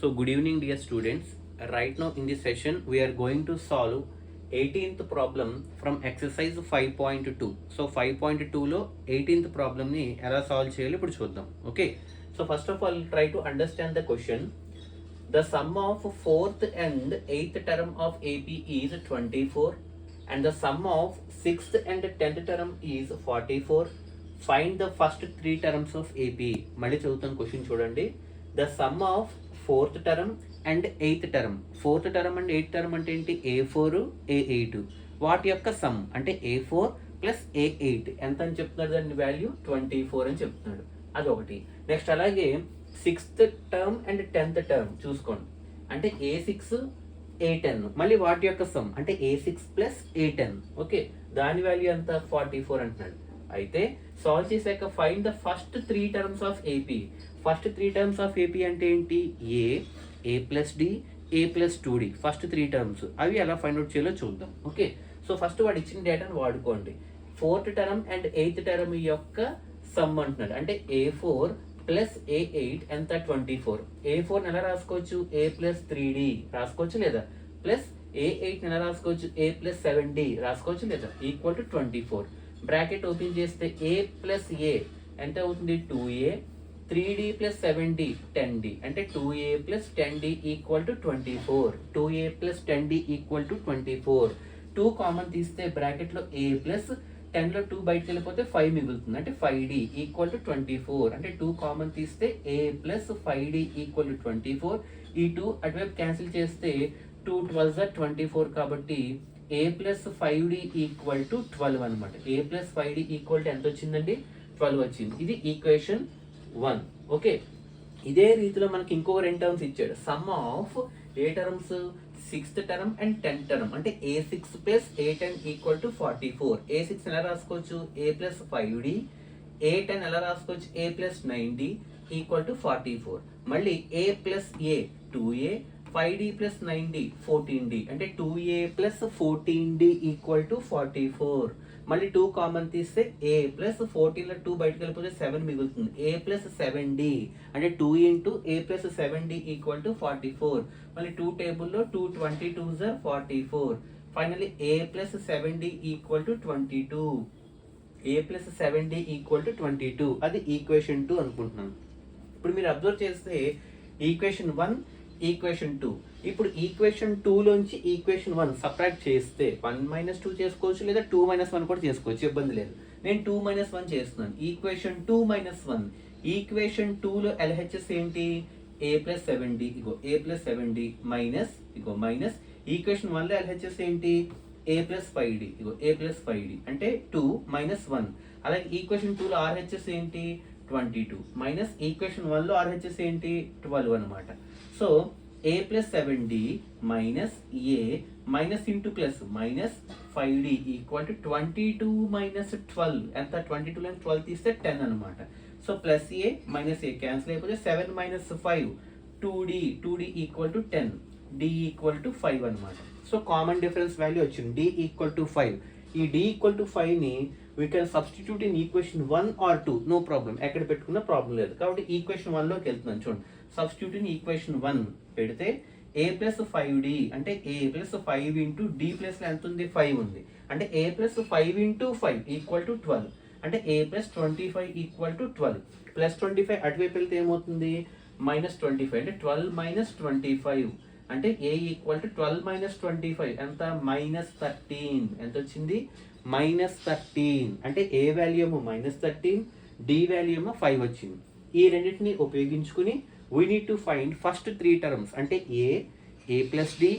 So good evening dear students. Right now in this session we are going to solve 18th problem from exercise 5.2. So 5.2 లో 18th problem ని ఎలా solve చేయాలో ఇప్పుడు చూద్దాం. Okay, so first of all try to understand the question. The sum of 4th and 8th term of AP is 24 and the sum of 6th and 10th term is 44. Find the first 3 terms of AP. మళ్ళీ చదువుతాను question చూడండి. The sum of 4th term and 8th term. 4th term and 8th term అంటే ఏంటి? A4 A8. వాటి యొక్క some అంటే A4 plus A8 ఎంత అని చెప్తున్నాడు? దాని వాల్యూ 24 అని చెప్తున్నాడు. అదొకటి. నెక్స్ట్ అలాగే 6th term and 10th term చూసుకోండి. అంటే A6 A10 మళ్ళీ వాటి యొక్క సమ్ అంటే A6 ప్లస్ A10. ఓకే, దాని వాల్యూ ఎంత? 44 అంటున్నాడు. అయితే సాల్వ్ చేశాక find the first 3 terms of AP. First 3 terms of AP అంటే ఏంటి? ఏ ప్లస్ డి, ఏ ప్లస్ 2D. ఫస్ట్ 3 టర్మ్స్ అవి ఎలా ఫైండ్ అవుట్ చేయాలో చూద్దాం. ఓకే, సో ఫస్ట్ వాడు ఇచ్చిన డేటాను వాడుకోండి. 4th term and 8th term యొక్క సమ్ అంటున్నాడు. అంటే A4 ప్లస్ A8 ఎంత? 24. A4 ఎలా రాసుకోవచ్చు? A ప్లస్ 3D రాసుకోవచ్చు లేదా? ప్లస్ A8 ఎలా రాసుకోవచ్చు? A ప్లస్ 7D రాసుకోవచ్చు లేదా? Equal to 24. బ్రాకెట్ ఓపెన్ చేస్తే A ప్లస్ A ఎంత అవుతుంది? 2A. 3D plus 7D 10D అంటే 2A plus 10D equal to 24. 2A plus 10D equal to 24. 2 common తీస్తే బ్రాకెట్లో A ప్లస్ 10లో 2 బయటకు వెళ్ళిపోతే 5 మిగులుతుంది. అంటే 5D ఈక్వల్ టు 24. అంటే 2 కామన్ తీస్తే A plus 5D equal to 24. ఈ 2 అటువైపు క్యాన్సిల్ చేస్తే 2 12 24 కాబట్టి A plus 5D equal to 12 అనమాట. A plus 5D equal to ఎంత వచ్చిందండి? 12 వచ్చింది. ఇది ఈక్వేషన్ 1. ఓకే, ఇదే రీతిలో మనకి ఇంకో 2 టర్మ్స్ ఇచ్చాడు. Some of A terms? 6th term and 10th term అంటే A6 plus A10 equal to 44. A6 ఎలా రాసుకోవచ్చు? A plus 5D. A10 ఎలా రాసుకోవచ్చు? A plus 9D equal to 44. మళ్ళీ A plus A 2A, 5D plus 9D 14D అంటే 2A plus 14D equal to 44. మళ్ళీ 2 common తీస్తే A plus 14లో 2 బయటకు వెళ్ళిపోతే 7 మిగులుతుంది. A ప్లస్ 7D అంటే 2 into A plus 7D equal to 44. మళ్ళీ 2 టేబుల్లో 2 22s are 44. Finally A plus 7D equal to 22. A plus 7D equal to 22. అది ఈక్వేషన్ 2 అనుకుంటున్నాను. ఇప్పుడు మీరు అబ్జర్వ్ చేస్తే ఈక్వేషన్ 1, ఈక్వేషన్ 2. ఇప్పుడు ఈక్వేషన్ 2 లోంచి ఈక్వేషన్ 1 సబ్ట్రాక్ట్ చేస్తే 1 - 2 చేసుకోవచ్చు లేదా 2 - 1 కూడా చేసుకోవచ్చు, ఇబ్బంది లేదు. నేను 2 - 1 చేస్తున్నాను. ఈక్వేషన్ 2 - 1. ఈక్వేషన్ 2లో LHS ఏంటి? A plus 7D. ఇగో A ప్లస్ 7D మైనస్ ఇగో మైనస్. ఈక్వేషన్ 1లో LHS ఏంటి? A plus 5D. ఇగో A ప్లస్ 5D అంటే 2 - 1. అలాగే ఈక్వేషన్ 2లో RHS ఏంటి? 22 మైనస్ ఈక్వేషన్ 1లో RHS ఏంటి? 12 అనమాట. So A plus 7D minus A minus into plus minus 5D equal to 22 minus 12 ఎంత? 22 నుంచి 12 తీస్తే 10 అనమాట. So plus A minus A cancel అయిపోతే 7 minus 5 2D equal to 10. D equal to 5 అనమాట. So common difference value వచ్చింది. D equal to 5. ఈ D equal to 5ని we can substitute in equation 1 or 2, no problem. ఎక్కడ పెట్టుకున్న problem లేదు. కాబట్టి equation 1లోకి వెళ్తున్నాను చూడండి. సబ్స్టిట్యూట్ ఇన్ ఈక్వేషన్ 1 పెడితే A ప్లస్ 5D అంటే A ప్లస్ 5 ఇంటూ D ప్లస్లో ఎంత ఉంది? 5 ఉంది. అంటే A plus 5 into 5 equal to 12. అంటే A plus 25 equal to 12. Plus 25 అటువైపు వెళ్తే ఏమవుతుంది? మైనస్ 25 అంటే 12 మైనస్ 25 అంటే A ఈక్వల్ టు 12 మైనస్ 25 ఎంత? మైనస్ 13. ఎంత వచ్చింది? మైనస్ 13. అంటే A వాల్యూ ఏమో మైనస్ 13, D వాల్యూ ఏమో 5 వచ్చింది. ఈ రెండింటిని ఉపయోగించుకుని we need to find first 3 terms అంటే A plus D,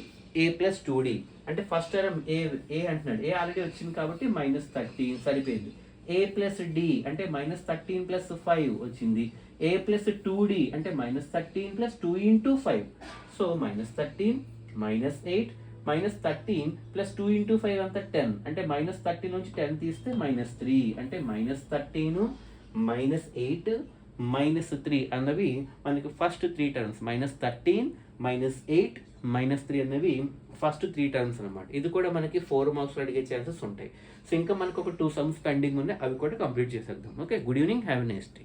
A plus 2D. అంటే ఫస్ట్ టర్మ్ A అంటున్నాడు. A ఆల్రెడీ వచ్చింది కాబట్టి మైనస్ 13 సరిపోయింది. A ప్లస్ D అంటే మైనస్ 13 ప్లస్ 5 వచ్చింది. A ప్లస్ 2D అంటే minus 13 plus 2 into 5. So minus 13 minus 8 minus 13 plus 2 into 5 అంతా 10. అంటే మైనస్ 13 నుంచి 10 తీస్తే మైనస్ 3. అంటే మైనస్ 13 మైనస్ 8 మైనస్ 3 అన్నవి మనకి first 3 terms. Minus 13 minus 8 minus 3 అన్నవి ఫస్ట్ 3 టర్మ్స్ అనమాట. ఇది కూడా మనకి 4 మార్క్స్లో అడిగే ఛాన్సెస్ ఉంటాయి. సో ఇంకా మనకు ఒక 2 సమ్స్ పెండింగ్ ఉన్నాయి, అవి కూడా కంప్లీట్ చేసేద్దాం. Okay, good evening, have a nice day.